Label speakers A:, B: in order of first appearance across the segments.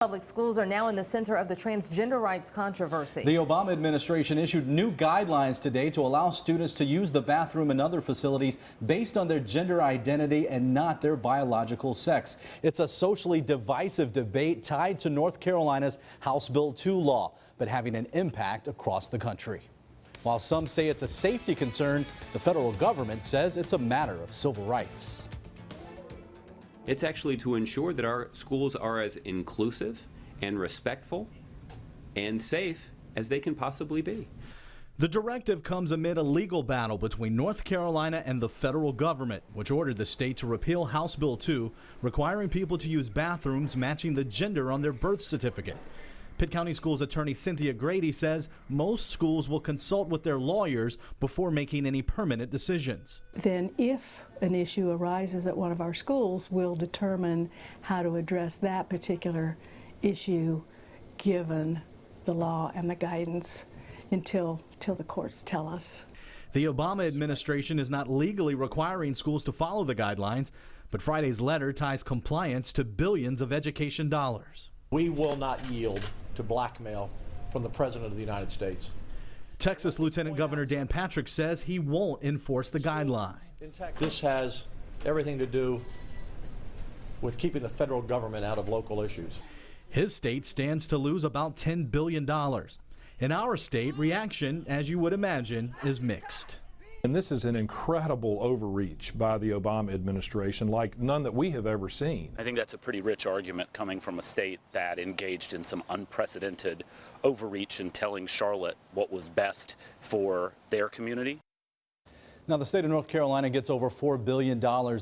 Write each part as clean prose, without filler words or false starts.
A: Public schools are now in the center of the transgender rights controversy.
B: The Obama administration issued new guidelines today to allow students to use the bathroom and other facilities based on their gender identity and not their biological sex. It's a socially divisive debate tied to North Carolina's House Bill 2 law, but having an impact across the country. While some say it's a safety concern, the federal government says it's a matter of civil rights.
C: It's actually to ensure that our schools are as inclusive and respectful and safe as they can possibly be.
B: The directive comes amid a legal battle between North Carolina and the federal government, which ordered the state to repeal House Bill 2, requiring people to use bathrooms matching the gender on their birth certificate. Pitt County Schools attorney Cynthia Grady says most schools will consult with their lawyers before making any permanent decisions.
D: Then if an issue arises at one of our schools, we'll determine how to address that particular issue given the law and the guidance until the courts tell us.
B: The Obama administration is not legally requiring schools to follow the guidelines, but Friday's letter ties compliance to billions of education dollars.
E: We will not yield to blackmail from the President of the United States.
B: Texas Lieutenant Governor Dan Patrick says he won't enforce the guidelines.
E: This has everything to do with keeping the federal government out of local issues.
B: His state stands to lose about $10 billion. In our state, reaction, as you would imagine, is mixed.
F: And this is an incredible overreach by the Obama administration, like none that we have ever seen.
G: I think that's a pretty rich argument coming from a state that engaged in some unprecedented overreach in telling Charlotte what was best for their community.
B: Now, the state of North Carolina gets over $4 billion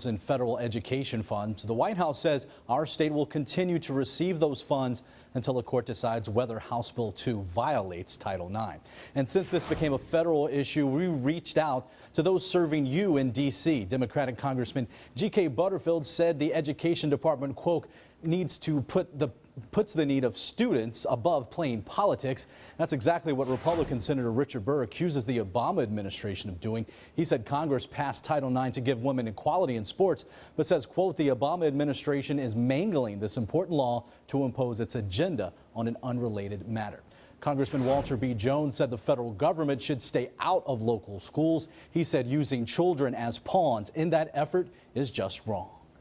B: in federal education funds. The White House says our state will continue to receive those funds until the court decides whether House Bill 2 violates Title IX. And since this became a federal issue, we reached out to those serving you in D.C. Democratic Congressman G.K. Butterfield said the Education Department, quote, needs to puts the need of students above playing politics. That's exactly what Republican Senator Richard Burr accuses the Obama administration of doing. He said Congress passed Title IX to give women equality in sports, but says, quote, the Obama administration is mangling this important law to impose its agenda on an unrelated matter. Congressman Walter B. Jones said the federal government should stay out of local schools. He said using children as pawns in that effort is just wrong.